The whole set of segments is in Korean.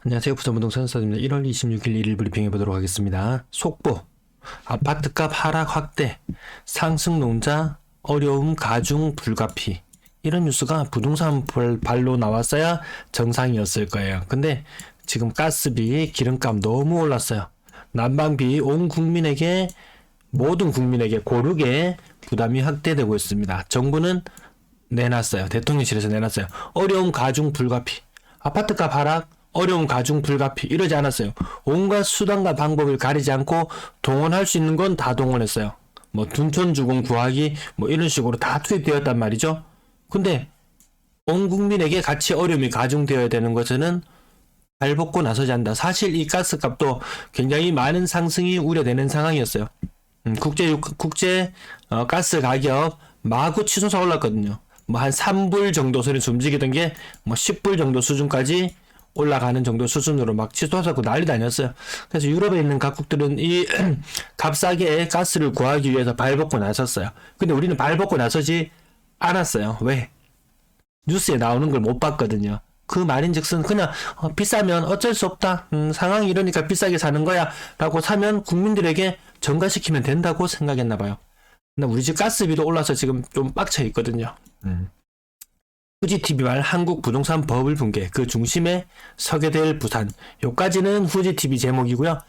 안녕하세요. 부산부동산 서입니다. 1월 26일 일일 브리핑 해보도록 하겠습니다. 속보, 아파트값 하락 확대, 상승 농자, 어려움 가중 불가피. 이런 뉴스가 부동산 발로 나왔어야 정상이었을 거예요. 근데 지금 가스비, 기름값 너무 올랐어요. 난방비 모든 국민에게 고르게 부담이 확대되고 있습니다. 정부는 내놨어요. 대통령실에서 내놨어요. 어려움 가중 불가피. 아파트값 하락, 어려움 가중 불가피 이러지 않았어요. 온갖 수단과 방법을 가리지 않고 동원할 수 있는 건 다 동원했어요. 뭐 둔촌 주공 구하기 뭐 이런 식으로 다 투입되었단 말이죠. 근데 온 국민에게 같이 어려움이 가중되어야 되는 것은 발벗고 나서지 않는다. 사실 이 가스값도 굉장히 많은 상승이 우려되는 상황이었어요. 국제 가스 가격 마구 치솟아 올랐거든요. 뭐 한 3불 정도 선에서 움직이던 게 뭐 10불 정도 수준까지 올라가는 정도 수준으로 막 치솟았고 난리도 아니었어요. 그래서 유럽에 있는 각국들은 이 값싸게 가스를 구하기 위해서 발벗고 나섰어요. 근데 우리는 발벗고 나서지 않았어요. 왜? 뉴스에 나오는 걸 못 봤거든요. 그 말인즉슨 그냥 비싸면 어쩔 수 없다. 상황이 이러니까 비싸게 사는 거야 라고 사면 국민들에게 전가시키면 된다고 생각했나 봐요. 근데 우리 집 가스비도 올라서 지금 좀 빡쳐 있거든요. 후지TV 말 한국 부동산 버블 붕괴, 그 중심에 서게 될 부산. 요까지는 후지TV 제목이고요.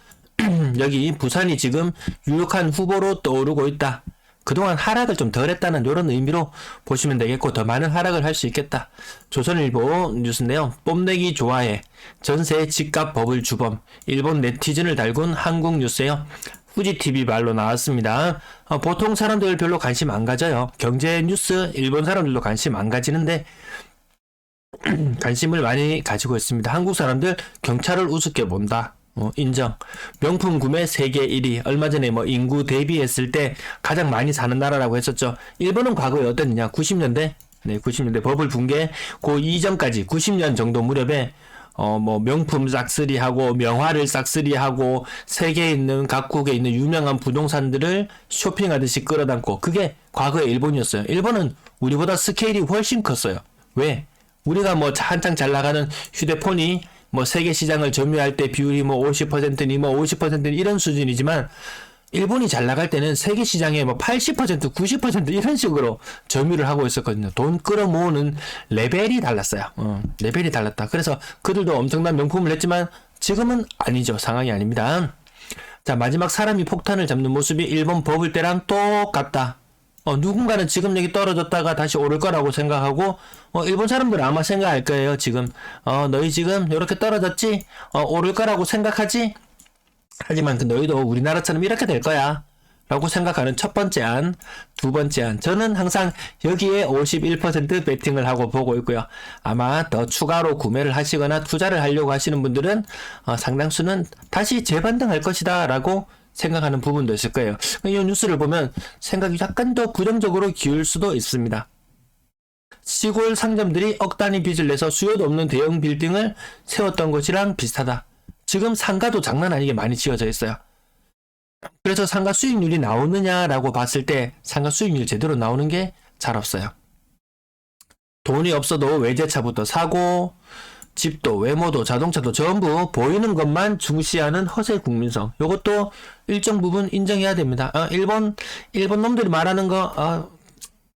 여기 부산이 지금 유력한 후보로 떠오르고 있다. 그동안 하락을 좀 덜 했다는 이런 의미로 보시면 되겠고, 더 많은 하락을 할 수 있겠다. 조선일보 뉴스인데요. 뽐내기 좋아해. 전세 집값 버블 주범. 일본 네티즌을 달군 한국 뉴스예요. 후지TV 말로 나왔습니다. 보통 사람들 별로 관심 안 가져요. 경제 뉴스 일본 사람들도 관심 안 가지는데 관심을 많이 가지고 있습니다. 한국 사람들 경찰을 우습게 본다. 인정. 명품 구매 세계 1위. 얼마 전에 뭐 인구 대비했을 때 가장 많이 사는 나라라고 했었죠. 일본은 과거에 어땠느냐? 90년대? 네, 90년대 버블 붕괴 그 이전까지 90년 정도 무렵에 뭐 명품 싹쓸이하고 명화를 싹쓸이하고 세계에 있는 각국에 있는 유명한 부동산들을 쇼핑하듯이 끌어당고, 그게 과거의 일본이었어요. 일본은 우리보다 스케일이 훨씬 컸어요. 왜? 우리가 뭐 한창 잘 나가는 휴대폰이 뭐 세계 시장을 점유할 때 비율이 뭐 50%니 뭐 50%니 이런 수준이지만, 일본이 잘 나갈 때는 세계 시장에 뭐 80%, 90% 이런 식으로 점유를 하고 있었거든요. 돈 끌어모으는 레벨이 달랐어요. 레벨이 달랐다. 그래서 그들도 엄청난 명품을 했지만 지금은 아니죠. 상황이 아닙니다. 자, 마지막 사람이 폭탄을 잡는 모습이 일본 버블 때랑 똑같다. 누군가는 지금 여기 떨어졌다가 다시 오를 거라고 생각하고, 일본 사람들은 아마 생각할 거예요. 지금 너희 지금 이렇게 떨어졌지? 오를 거라고 생각하지? 하지만 너희도 우리나라처럼 이렇게 될 거야 라고 생각하는 첫 번째 안, 두 번째 안, 저는 항상 여기에 51% 베팅을 하고 보고 있고요. 아마 더 추가로 구매를 하시거나 투자를 하려고 하시는 분들은 상당수는 다시 재반등할 것이다 라고 생각하는 부분도 있을 거예요. 이 뉴스를 보면 생각이 약간 더 부정적으로 기울 수도 있습니다. 시골 상점들이 억 단위 빚을 내서 수요도 없는 대형 빌딩을 세웠던 것이랑 비슷하다. 지금 상가도 장난 아니게 많이 지어져 있어요. 그래서 상가 수익률이 나오느냐라고 봤을 때 상가 수익률 제대로 나오는 게 잘 없어요. 돈이 없어도 외제차부터 사고, 집도 외모도 자동차도 전부 보이는 것만 중시하는 허세 국민성. 이것도 일정 부분 인정해야 됩니다. 일본 놈들이 말하는 거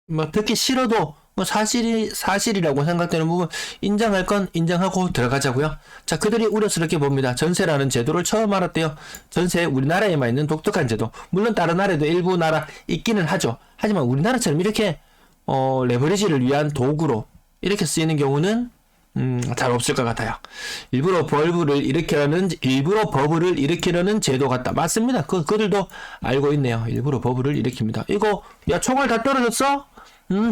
뭐 듣기 싫어도 뭐 사실이라고 생각되는 부분 인정할 건 인정하고 들어가자고요. 자, 그들이 우려스럽게 봅니다. 전세라는 제도를 처음 알았대요. 전세 우리나라에만 있는 독특한 제도. 물론 다른 나라에도 일부 나라 있기는 하죠. 하지만 우리나라처럼 이렇게 레버리지를 위한 도구로 이렇게 쓰이는 경우는 잘 없을 것 같아요. 일부러 버블을 일으키려는 제도 같다. 맞습니다. 그들도 알고 있네요. 일부러 버블을 일으킵니다. 이거 야 총알 다 떨어졌어?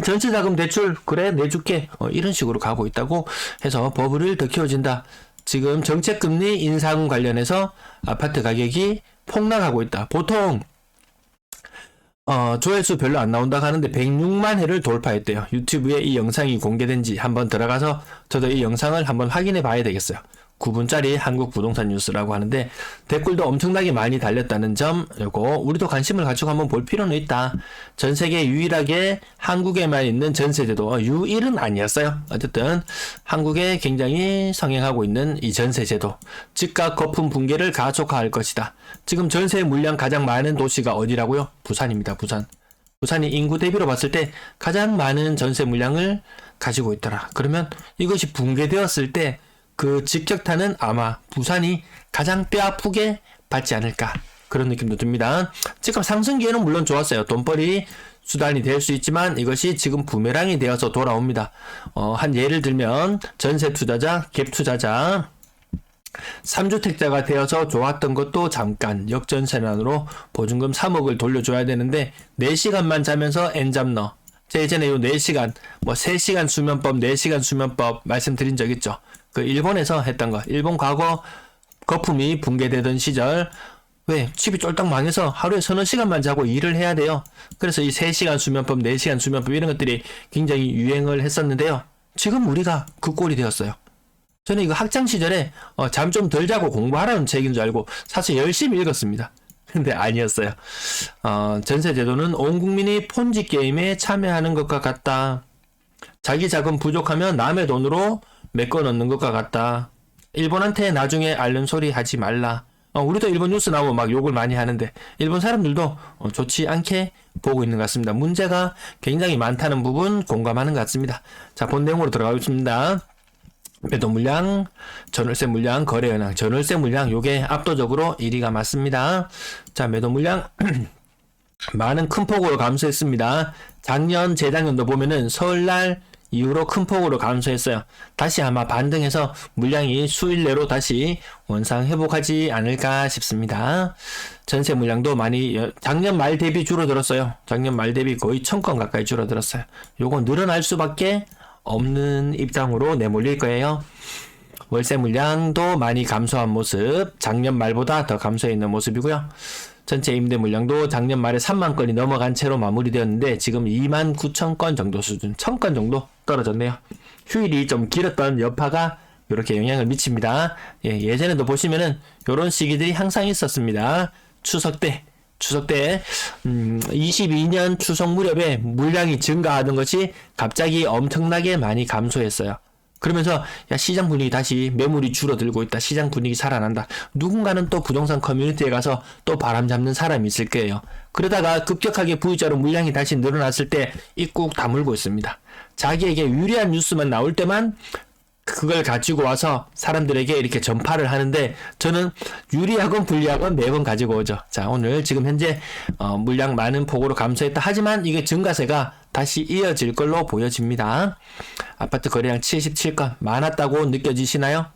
전세자금 대출 그래 내줄게. 이런 식으로 가고 있다고 해서 버블을 더 키워진다. 지금 정책금리 인상 관련해서 아파트 가격이 폭락하고 있다. 보통 조회수 별로 안 나온다고 하는데 106만 회를 돌파했대요. 유튜브에 이 영상이 공개된 지 한번 들어가서 저도 이 영상을 한번 확인해 봐야 되겠어요. 9분짜리 한국 부동산 뉴스라고 하는데 댓글도 엄청나게 많이 달렸다는 점, 요거 우리도 관심을 가지고 한번 볼 필요는 있다. 전 세계 유일하게 한국에만 있는 전세제도, 유일은 아니었어요. 어쨌든 한국에 굉장히 성행하고 있는 이 전세제도, 집값 거품 붕괴를 가속화할 것이다. 지금 전세 물량 가장 많은 도시가 어디라고요? 부산입니다. 부산이 인구 대비로 봤을 때 가장 많은 전세 물량을 가지고 있더라. 그러면 이것이 붕괴되었을 때 그 직격탄은 아마 부산이 가장 뼈아프게 받지 않을까, 그런 느낌도 듭니다. 집값 상승 기회는 물론 좋았어요. 돈벌이 수단이 될 수 있지만 이것이 지금 부메랑이 되어서 돌아옵니다. 한 예를 들면 전세 투자자, 갭 투자자, 3주택자가 되어서 좋았던 것도 잠깐 역전세난으로 보증금 3억을 돌려줘야 되는데 4시간만 자면서 N잡 넣어. 제가 예전에 요 4시간, 3시간 수면법, 4시간 수면법 말씀드린 적 있죠. 그 일본에서 했던 거. 일본 과거 거품이 붕괴되던 시절, 왜? 집이 쫄딱 망해서 하루에 서너 시간만 자고 일을 해야 돼요. 그래서 이 3시간 수면법, 4시간 수면법 이런 것들이 굉장히 유행을 했었는데요. 지금 우리가 그 꼴이 되었어요. 저는 이거 학창 시절에 잠 좀 덜 자고 공부하라는 책인 줄 알고 사실 열심히 읽었습니다. 근데 아니었어요. 전세제도는 온 국민이 폰지 게임에 참여하는 것과 같다. 자기 자금 부족하면 남의 돈으로 메꿔 넣는 것과 같다. 일본한테 나중에 앓는 소리 하지 말라. 우리도 일본 뉴스 나오면 막 욕을 많이 하는데 일본 사람들도 좋지 않게 보고 있는 것 같습니다. 문제가 굉장히 많다는 부분 공감하는 것 같습니다. 자, 본 내용으로 들어가겠습니다. 매도 물량, 전월세 물량, 거래 현황, 전월세 물량 요게 압도적으로 1위가 맞습니다. 자, 매도 물량 많은 큰 폭으로 감소했습니다. 작년, 재작년도 보면은 설날 이후로 큰 폭으로 감소했어요. 다시 아마 반등해서 물량이 수일 내로 다시 원상 회복하지 않을까 싶습니다. 전세 물량도 많이 작년 말 대비 줄어들었어요. 작년 말 대비 거의 1000건 가까이 줄어들었어요. 요거 늘어날 수밖에 없는 입장으로 내몰릴 거예요. 월세 물량도 많이 감소한 모습, 작년 말보다 더 감소해 있는 모습이고요. 전체 임대 물량도 작년 말에 3만 건이 넘어간 채로 마무리되었는데 지금 2만 9천 건 정도 수준, 1000건 정도 떨어졌네요. 휴일이 좀 길었던 여파가 이렇게 영향을 미칩니다. 예전에도 보시면은 이런 시기들이 항상 있었습니다. 추석 때 22년 추석 무렵에 물량이 증가하던 것이 갑자기 엄청나게 많이 감소했어요. 그러면서 시장 분위기 다시 매물이 줄어들고 있다. 시장 분위기 살아난다. 누군가는 또 부동산 커뮤니티에 가서 또 바람 잡는 사람이 있을 거예요. 그러다가 급격하게 V자로 물량이 다시 늘어났을 때 입국 다물고 있습니다. 자기에게 유리한 뉴스만 나올 때만 그걸 가지고 와서 사람들에게 이렇게 전파를 하는데 저는 유리하건 불리하건 매번 가지고 오죠. 자, 오늘 지금 현재 물량 많은 폭으로 감소했다. 하지만 이게 증가세가 다시 이어질 걸로 보여집니다. 아파트 거래량 77건 많았다고 느껴지시나요?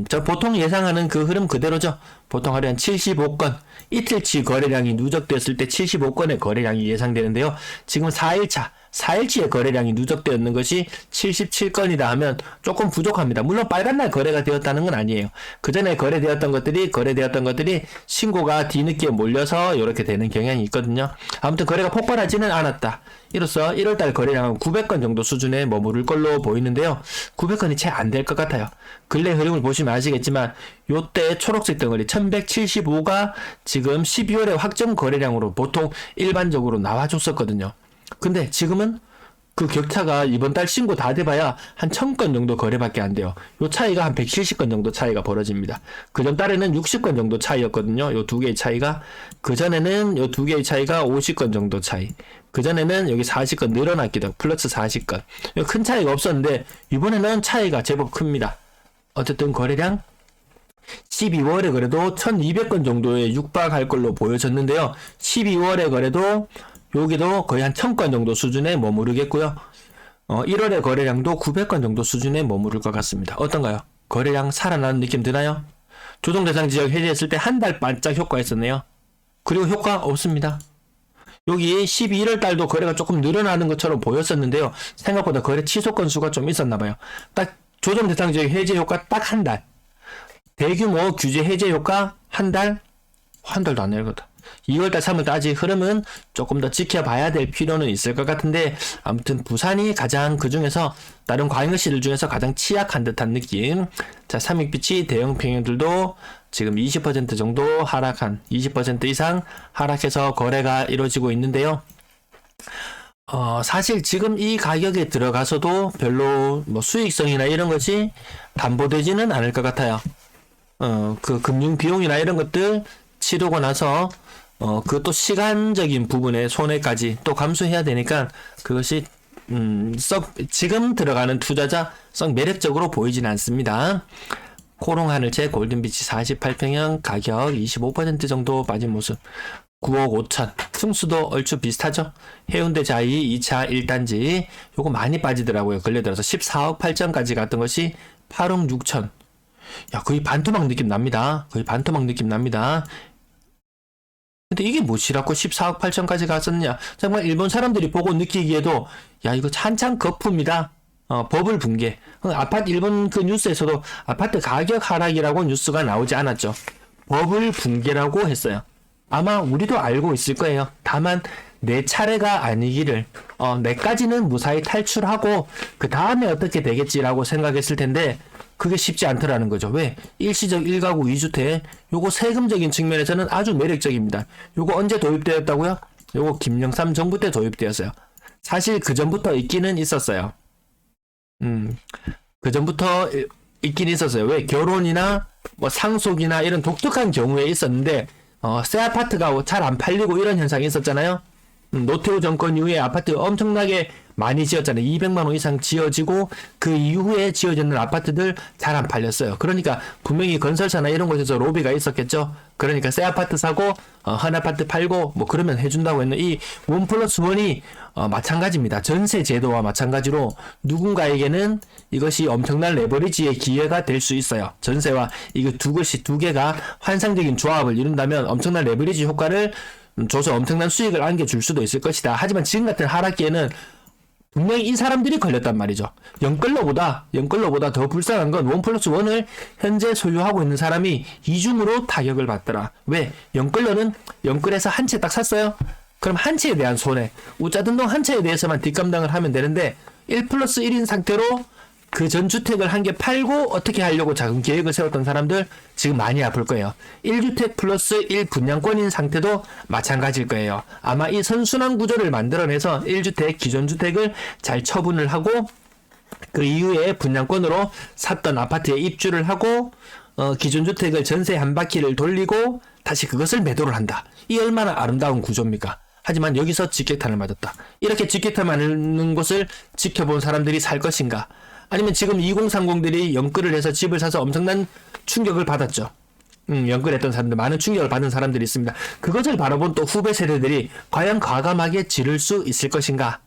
저 보통 예상하는 그 흐름 그대로죠. 보통 하루에 한 75건, 이틀치 거래량이 누적됐을 때 75건의 거래량이 예상되는데요. 지금 4일치의 거래량이 누적되었는 것이 77건이다 하면 조금 부족합니다. 물론 빨간날 거래가 되었다는 건 아니에요. 그 전에 거래되었던 것들이 신고가 뒤늦게 몰려서 이렇게 되는 경향이 있거든요. 아무튼 거래가 폭발하지는 않았다. 이로써 1월달 거래량은 900건 정도 수준에 머무를 걸로 보이는데요. 900건이 채 안 될 것 같아요. 근래 흐름을 보시면 아시겠지만 요때 초록색 덩어리 1175가 지금 12월에 확정 거래량으로 보통 일반적으로 나와줬었거든요. 근데 지금은 그 격차가 이번 달 신고 다 돼봐야 한 1000건 정도 거래밖에 안 돼요. 요 차이가 한 170건 정도 차이가 벌어집니다. 그전 달에는 60건 정도 차이였거든요. 요 두 개의 차이가. 그전에는 요 두 개의 차이가 50건 정도 차이. 그전에는 여기 40건 늘어났기도 하고 플러스 40건. 큰 차이가 없었는데 이번에는 차이가 제법 큽니다. 어쨌든 거래량 12월에 그래도 1200건 정도에 육박할 걸로 보여졌는데요. 12월에 그래도 여기도 거의 한 1000건 정도 수준에 머무르겠고요. 1월의 거래량도 900건 정도 수준에 머무를 것 같습니다. 어떤가요? 거래량 살아나는 느낌 드나요? 조정 대상 지역 해제했을 때 한 달 반짝 효과 있었네요. 그리고 효과 없습니다. 여기 11월 달도 거래가 조금 늘어나는 것처럼 보였었는데요. 생각보다 거래 취소 건수가 좀 있었나봐요. 딱 조정 대상 지역 해제 효과 딱 한 달. 대규모 규제 해제 효과 한 달? 한 달도 안 내려갔다. 2월달, 3월달 아직 흐름은 조금 더 지켜봐야 될 필요는 있을 것 같은데 아무튼 부산이 가장 그 중에서 다른 광역시들 중에서 가장 취약한 듯한 느낌. 자, 자, 삼익빛이 대형 평형들도 지금 20% 정도 하락한, 20% 이상 하락해서 거래가 이루어지고 있는데요. 사실 지금 이 가격에 들어가서도 별로 뭐 수익성이나 이런 것이 담보되지는 않을 것 같아요. 그 금융 비용이나 이런 것들 치르고 나서 그것도 시간적인 부분의 손해까지 또 감수해야 되니까 그것이 지금 들어가는 투자자 썩 매력적으로 보이진 않습니다. 코롱하늘채 골든비치 48평형 가격 25% 정도 빠진 모습. 9억 5천. 승수도 얼추 비슷하죠. 해운대 자이 2차 1단지 요거 많이 빠지더라고요. 걸려들어서 14억 8천까지 갔던 것이 8억 6천. 야, 거의 반토막 느낌 납니다. 거의 반토막 느낌 납니다. 근데 이게 뭐시라고 14억 8천까지 갔었냐? 정말 일본 사람들이 보고 느끼기에도 야, 이거 한창 거품이다. 버블 붕괴. 아파트 일본 그 뉴스에서도 아파트 가격 하락이라고 뉴스가 나오지 않았죠. 버블 붕괴라고 했어요. 아마 우리도 알고 있을 거예요. 다만 내 차례가 아니기를 내까지는 무사히 탈출하고 그 다음에 어떻게 되겠지라고 생각했을 텐데 그게 쉽지 않더라는 거죠. 왜? 일시적 1가구 2주택 요거 세금적인 측면에서는 아주 매력적입니다. 요거 언제 도입되었다고요? 요거 김영삼 정부 때 도입되었어요. 사실 그 전부터 있기는 있었어요. 그 전부터 있긴 있었어요. 왜? 결혼이나 뭐 상속이나 이런 독특한 경우에 있었는데 새 아파트가 잘 안 팔리고 이런 현상이 있었잖아요. 노태우 정권 이후에 아파트 엄청나게 많이 지었잖아요. 200만 원 이상 지어지고 그 이후에 지어지는 아파트들 잘 안 팔렸어요. 그러니까 분명히 건설사나 이런 곳에서 로비가 있었겠죠. 그러니까 새 아파트 사고 한 아파트 팔고 뭐 그러면 해준다고 했는 이 1+1이 마찬가지입니다. 전세 제도와 마찬가지로 누군가에게는 이것이 엄청난 레버리지의 기회가 될 수 있어요. 전세와 이거 두 개가 환상적인 조합을 이룬다면 엄청난 레버리지 효과를 줘서 엄청난 수익을 안겨줄 수도 있을 것이다. 하지만 지금 같은 하락기에는 분명히 이 사람들이 걸렸단 말이죠. 연끌러보다 더 불쌍한 건 1+1을 현재 소유하고 있는 사람이 이중으로 타격을 받더라. 왜? 연끌에서 한 채 딱 샀어요. 그럼 한 채에 대한 손해, 우짜등동 한 채에 대해서만 뒷감당을 하면 되는데 1+1인 상태로 그 전 주택을 한 개 팔고 어떻게 하려고 작은 계획을 세웠던 사람들 지금 많이 아플 거예요. 1주택 플러스 1 분양권인 상태도 마찬가지일 거예요. 아마 이 선순환 구조를 만들어내서 1주택 기존 주택을 잘 처분을 하고 그 이후에 분양권으로 샀던 아파트에 입주를 하고 기존 주택을 전세 한 바퀴를 돌리고 다시 그것을 매도를 한다. 이 얼마나 아름다운 구조입니까? 하지만 여기서 직격탄을 맞았다. 이렇게 직격탄 맞는 곳을 지켜본 사람들이 살 것인가? 아니면 지금 2030들이 연끌을 해서 집을 사서 엄청난 충격을 받았죠. 연끌했던 사람들, 많은 충격을 받은 사람들이 있습니다. 그것을 바라본 또 후배 세대들이 과연 과감하게 지를 수 있을 것인가?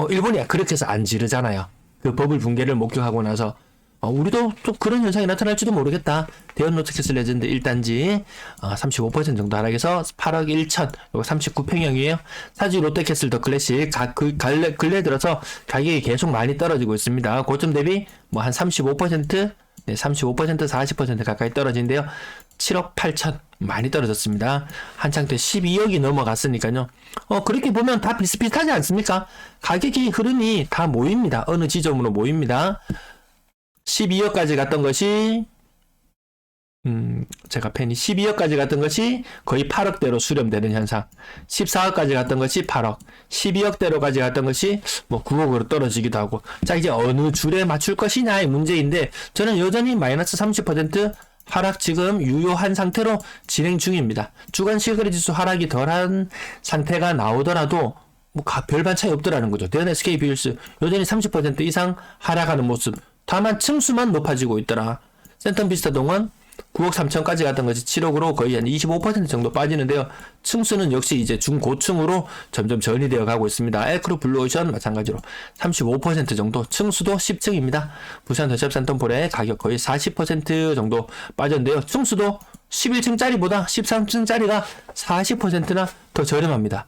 일본이 그렇게 해서 안 지르잖아요. 그 버블 붕괴를 목격하고 나서 우리도 또 그런 현상이 나타날지도 모르겠다. 대연노트캐슬 레전드 1단지 35% 정도 하락해서 8억 1천, 이거 39평형이에요. 사주 롯데캐슬 더 클래식 근래 들어서 가격이 계속 많이 떨어지고 있습니다. 고점 대비 뭐 한 35%, 네, 35% 40% 가까이 떨어진대요. 7억 8천 많이 떨어졌습니다. 한창 때 12억이 넘어갔으니까요. 그렇게 보면 다 비슷비슷하지 않습니까? 가격이 흐름이 다 모입니다. 어느 지점으로 모입니다. 12억까지 갔던 것이 제가 펜이 12억까지 갔던 것이 거의 8억대로 수렴되는 현상. 14억까지 갔던 것이 8억, 12억대로까지 갔던 것이 뭐 9억으로 떨어지기도 하고. 자, 이제 어느 줄에 맞출 것이냐의 문제인데 저는 여전히 마이너스 30% 하락 지금 유효한 상태로 진행 중입니다. 주간 실거래 지수 하락이 덜한 상태가 나오더라도 뭐 별반 차이 없더라는 거죠. 대한 SK 비율스 여전히 30% 이상 하락하는 모습. 다만 층수만 높아지고 있더라. 센텀 비스타 동안 9억 3천까지 갔던 것이 7억으로 거의 한 25% 정도 빠지는데요. 층수는 역시 이제 중고층으로 점점 전이되어 가고 있습니다. 에크로 블루오션 마찬가지로 35% 정도, 층수도 10층입니다. 부산 더샵 산텀폴의 가격 거의 40% 정도 빠졌는데요. 층수도 11층짜리보다 13층짜리가 40%나 더 저렴합니다.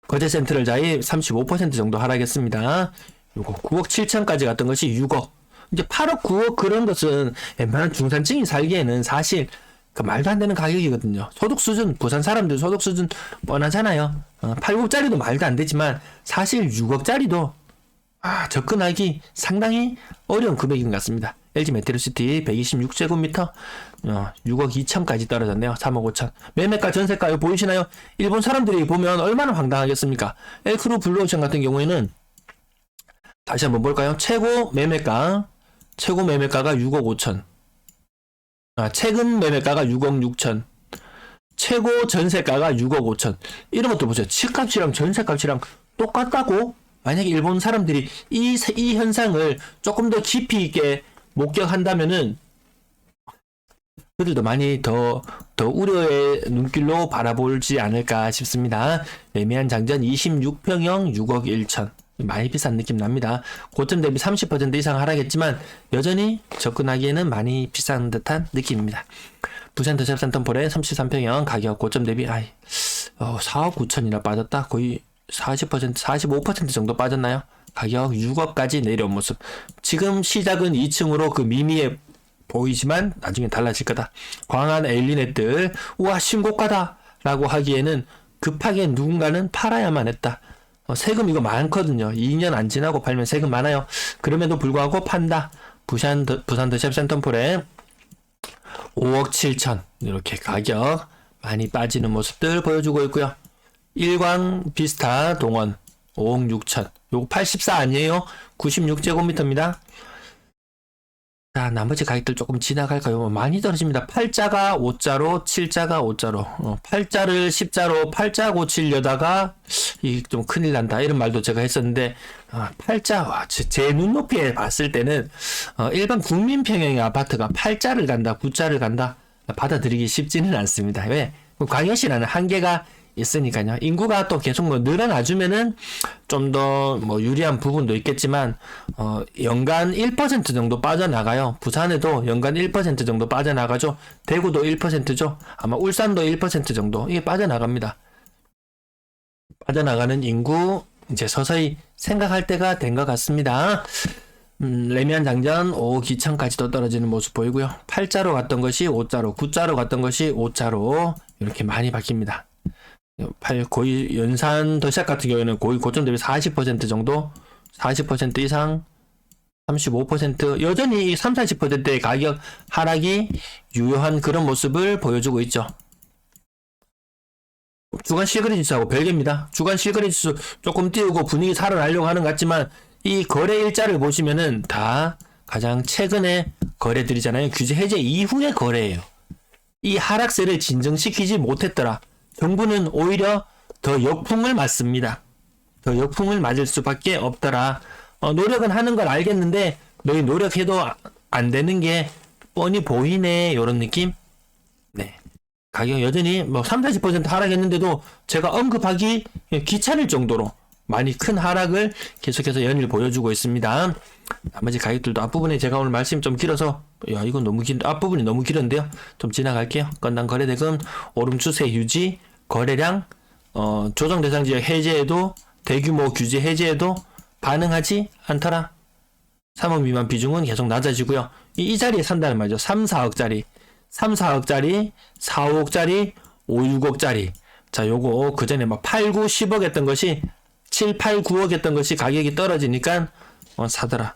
거제 센트럴 자이 35% 정도 하락했습니다. 요거 9억 7천까지 갔던 것이 6억. 이제 8억, 9억 그런 것은 웬만한 중산층이 살기에는 사실 그 말도 안 되는 가격이거든요. 소득 수준, 부산 사람들 소득 수준 뻔하잖아요. 8억짜리도 말도 안 되지만 사실 6억짜리도 접근하기 상당히 어려운 금액인 것 같습니다. LG 메트로시티 126제곱미터 6억 2천까지 떨어졌네요. 3억 5천. 매매가 전세가 이거 보이시나요? 일본 사람들이 보면 얼마나 황당하겠습니까? 엘크루 블루오션 같은 경우에는 다시 한번 볼까요? 최고 매매가가 6억 5천. 최근 매매가가 6억 6천. 최고 전세가가 6억 5천. 이런 것도 보세요. 집값이랑 전세값이랑 똑같다고? 만약에 일본 사람들이 이 현상을 조금 더 깊이 있게 목격한다면은 그들도 많이 더 우려의 눈길로 바라보지 않을까 싶습니다. 매매한 장전 26평형 6억 1천. 많이 비싼 느낌 납니다. 고점 대비 30% 이상 하락했지만 여전히 접근하기에는 많이 비싼 듯한 느낌입니다. 부산 더샵센텀폴의 33평형 가격 고점 대비 4억 9천이나 빠졌다. 거의 40%, 45% 정도 빠졌나요? 가격 6억까지 내려온 모습. 지금 시작은 2층으로 그 미미해 보이지만 나중에 달라질 거다. 광안 엘리넷들 우와 신고가다 라고 하기에는 급하게 누군가는 팔아야만 했다. 세금 이거 많거든요. 2년 안 지나고 팔면 세금 많아요. 그럼에도 불구하고 판다. 부산 더샵 센텀폴에 5억 7천 이렇게 가격 많이 빠지는 모습들 보여주고 있고요. 일광 비스타 동원 5억 6천. 요거 84 아니에요? 96제곱미터입니다. 자, 나머지 가격들 조금 지나갈까요? 많이 떨어집니다. 8자가 5자로, 7자가 5자로. 8자를 10자로 8자 고치려다가 이 좀 큰일 난다. 이런 말도 제가 했었는데 8자, 제 눈높이에 봤을 때는 일반 국민 평형의 아파트가 8자를 간다, 9자를 간다. 받아들이기 쉽지는 않습니다. 왜? 광역시라는 한계가 있으니까요. 인구가 또 계속 늘어나주면은 좀 더 유리한 부분도 있겠지만 연간 1% 정도 빠져나가요. 부산에도 연간 1% 정도 빠져나가죠. 대구도 1%죠. 아마 울산도 1% 정도 이게 빠져나갑니다. 빠져나가는 인구 이제 서서히 생각할 때가 된 것 같습니다. 레미안 장전 5억 2천까지도 떨어지는 모습 보이고요. 8자로 갔던 것이 5자로, 9자로 갔던 것이 5자로 이렇게 많이 바뀝니다. 거의 연산 더샵 같은 경우에는 거의 고점 대비 40% 정도, 40% 이상, 35% 여전히 30-40%의 가격 하락이 유효한 그런 모습을 보여주고 있죠. 주간 실거래 지수하고 별개입니다. 주간 실거래 지수 조금 띄우고 분위기 살아나려고 하는 것 같지만 이 거래 일자를 보시면은 다 가장 최근에 거래들이잖아요. 규제 해제 이후의 거래예요. 이 하락세를 진정시키지 못했더라. 정부는 오히려 더 역풍을 맞습니다. 더 역풍을 맞을 수밖에 없더라. 노력은 하는 걸 알겠는데 너희 노력해도 안 되는 게 뻔히 보이네. 요런 느낌? 네. 가격 여전히 30-40% 하락했는데도 제가 언급하기 귀찮을 정도로 많이 큰 하락을 계속해서 연일 보여주고 있습니다. 나머지 가격들도 앞부분에 제가 오늘 말씀이 좀 길어서 이건 너무 앞부분이 너무 길었는데요. 좀 지나갈게요. 건당 거래대금 오름 추세 유지, 거래량 조정 대상 지역 해제에도 대규모 규제 해제에도 반응하지 않더라. 3억 미만 비중은 계속 낮아지고요. 이 자리에 산다는 말이죠. 3, 4억짜리, 3, 4억짜리, 4, 5억짜리, 5, 6억짜리. 자, 요거 그 전에 8, 9, 10억 했던 것이 7, 8, 9억 했던 것이 가격이 떨어지니까 사더라.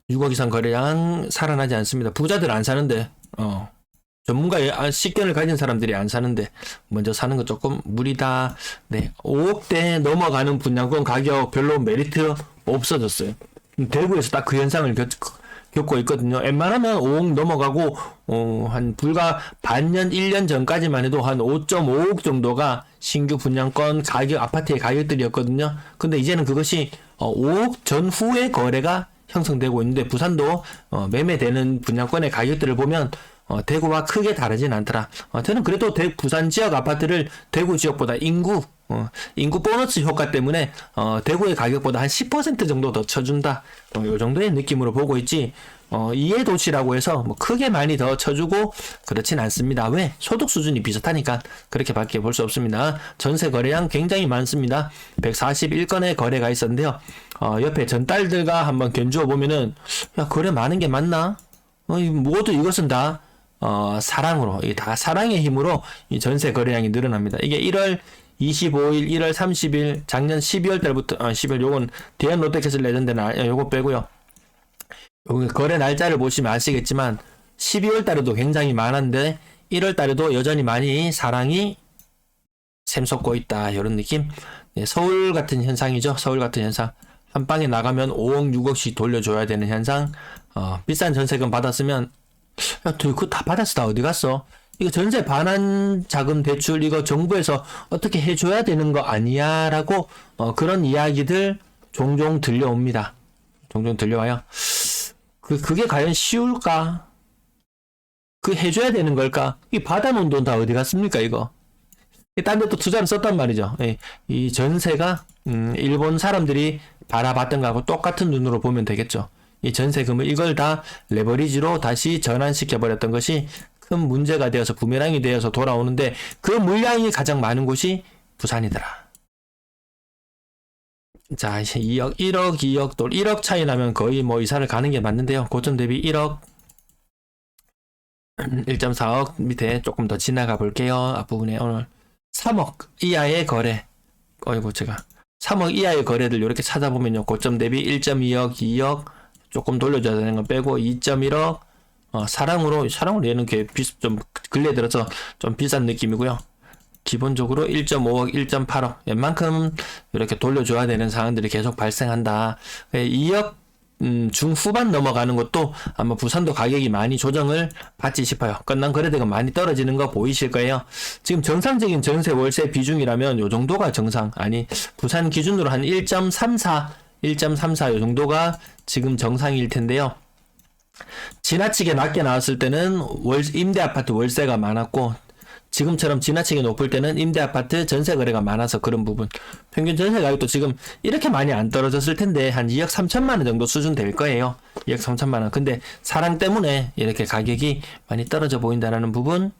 6억 이상 거래량 살아나지 않습니다. 부자들 안 사는데 전문가의 식견을 가진 사람들이 안 사는데 먼저 사는 거 조금 무리다. 네, 5억대 넘어가는 분양권 가격 별로 메리트 없어졌어요. 대구에서 딱 그 현상을 겪고 있거든요. 웬만하면 5억 넘어가고 한 불과 반년 1년 전까지만 해도 한 5.5억 정도가 신규 분양권 가격 아파트의 가격들이었거든요. 근데 이제는 그것이 5억 전후의 거래가 형성되고 있는데 부산도 매매되는 분양권의 가격들을 보면 대구와 크게 다르진 않더라. 저는 그래도 부산 지역 아파트를 대구 지역보다 인구 보너스 효과 때문에 대구의 가격보다 한 10% 정도 더 쳐준다. 요 정도의 느낌으로 보고 있지. 이해 도시라고 해서 크게 많이 더 쳐주고 그렇진 않습니다. 왜? 소득 수준이 비슷하니까 그렇게밖에 볼 수 없습니다. 전세 거래량 굉장히 많습니다. 141건의 거래가 있었는데요. 옆에 전달들과 한번 견주어 보면은 거래 많은 게 맞나? 모두 이것은 다 사랑으로, 이게 다 사랑의 힘으로 이 전세 거래량이 늘어납니다. 이게 1월 25일, 1월 30일, 작년 12월 달부터, 10월 요건 대한 롯데캐슬 레전드나 요거 빼고요. 여기 거래 날짜를 보시면 아시겠지만 12월 달에도 굉장히 많았는데 1월 달에도 여전히 많이 사랑이 샘솟고 있다. 이런 느낌. 네, 서울 같은 현상이죠. 서울 같은 현상. 한 방에 나가면 5억, 6억씩 돌려줘야 되는 현상. 비싼 전세금 받았으면 야, 그거 다 받았어. 다 어디 갔어? 이거 전세 반환 자금 대출 이거 정부에서 어떻게 해줘야 되는 거 아니야? 라고 그런 이야기들 종종 들려옵니다. 종종 들려와요. 그게 과연 쉬울까? 그 해줘야 되는 걸까? 이 받아놓은 돈 다 어디 갔습니까, 이거? 딴 데 또 투자를 썼단 말이죠. 예, 이 전세가, 일본 사람들이 바라봤던 거하고 똑같은 눈으로 보면 되겠죠. 이 전세금을 이걸 다 레버리지로 다시 전환시켜버렸던 것이 큰 문제가 되어서 부메랑이 되어서 돌아오는데 그 물량이 가장 많은 곳이 부산이더라. 자, 이제 2억, 1억, 2억, 또 1억 차이 나면 거의 뭐 이사를 가는 게 맞는데요. 고점 대비 1억, 1.4억 밑에 조금 더 지나가 볼게요. 앞부분에 오늘 3억 이하의 거래. 어이구, 제가 3억 이하의 거래들 이렇게 찾아보면요. 고점 대비 1.2억, 2억, 조금 돌려줘야 되는 거 빼고 2.1억, 사랑으로 얘는 좀 근래 들어서 좀 비싼 느낌이고요. 기본적으로 1.5억, 1.8억 웬만큼 이렇게 돌려줘야 되는 상황들이 계속 발생한다. 2억 중후반 넘어가는 것도 아마 부산도 가격이 많이 조정을 받지 싶어요. 끝난 거래대가 많이 떨어지는 거 보이실 거예요. 지금 정상적인 전세 월세 비중이라면 요 정도가 정상, 아니 부산 기준으로 한 1.34 요 정도가 지금 정상일 텐데요. 지나치게 낮게 나왔을 때는 임대 아파트 월세가 많았고 지금처럼 지나치게 높을 때는 임대 아파트 전세 거래가 많아서 그런 부분. 평균 전세 가격도 지금 이렇게 많이 안 떨어졌을 텐데 한 2억 3천만 원 정도 수준 될 거예요. 2억 3천만 원. 근데 사랑 때문에 이렇게 가격이 많이 떨어져 보인다라는 부분.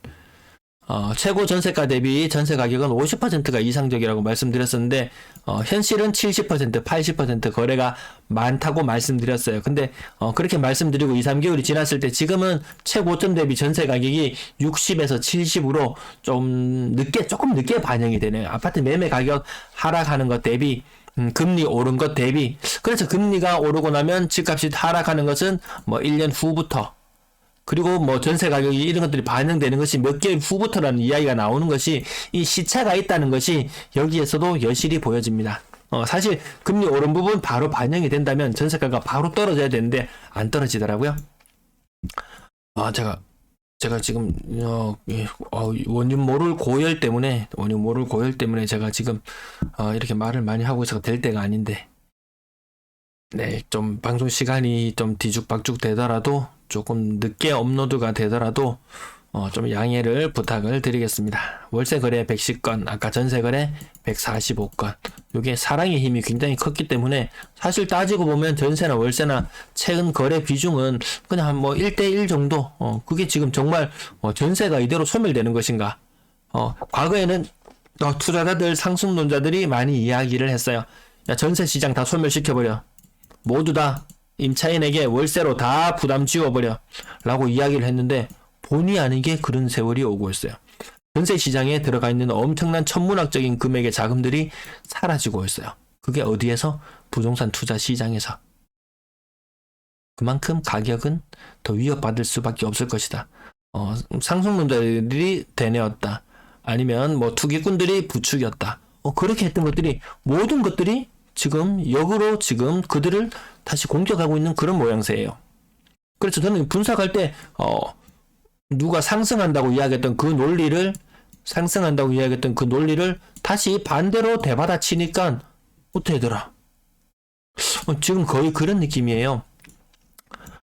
최고 전세가 대비 전세 가격은 50%가 이상적이라고 말씀드렸었는데 현실은 70%, 80% 거래가 많다고 말씀드렸어요. 근데 그렇게 말씀드리고 2, 3개월이 지났을 때 지금은 최고점 대비 전세 가격이 60에서 70으로 조금 늦게 반영이 되네요. 아파트 매매 가격 하락하는 것 대비 금리 오른 것 대비. 그래서 금리가 오르고 나면 집값이 하락하는 것은 뭐 1년 후부터, 그리고 뭐 전세 가격이 이런 것들이 반영되는 것이 몇 개월 후부터라는 이야기가 나오는 것이 이 시차가 있다는 것이 여기에서도 여실히 보여집니다. 사실 금리 오른 부분 바로 반영이 된다면 전세가가 바로 떨어져야 되는데 안 떨어지더라고요. 제가 지금 원유 모를 고열 때문에 제가 지금 이렇게 말을 많이 하고 있어서 될 때가 아닌데, 네, 좀 방송 시간이 좀 뒤죽박죽 되더라도 조금 늦게 업로드가 되더라도 좀 양해를 부탁을 드리겠습니다. 월세 거래 110건, 아까 전세 거래 145건. 이게 사랑의 힘이 굉장히 컸기 때문에 사실 따지고 보면 전세나 월세나 최근 거래 비중은 그냥 뭐 1대1 정도. 그게 지금 정말 전세가 이대로 소멸되는 것인가? 과거에는 투자자들, 상승론자들이 많이 이야기를 했어요. 야, 전세 시장 다 소멸시켜버려. 모두 다 임차인에게 월세로 다 부담 지워버려 라고 이야기를 했는데 본의 아니게 그런 세월이 오고 있어요. 전세 시장에 들어가 있는 엄청난 천문학적인 금액의 자금들이 사라지고 있어요. 그게 어디에서? 부동산 투자 시장에서. 그만큼 가격은 더 위협받을 수밖에 없을 것이다. 상승론자들이 되뇌었다. 아니면 뭐 투기꾼들이 부추겼다. 그렇게 했던 것들이, 모든 것들이 지금 역으로 지금 그들을 다시 공격하고 있는 그런 모양새예요. 그래서 저는 분석할 때 누가 상승한다고 이야기했던 그 논리를 다시 반대로 되받아치니까 어떻게 되더라? 지금 거의 그런 느낌이에요.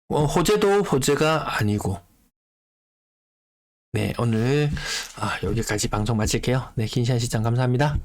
호재도 호재가 아니고. 네, 오늘 여기까지 방송 마칠게요. 네, 긴 시간 시청 감사합니다.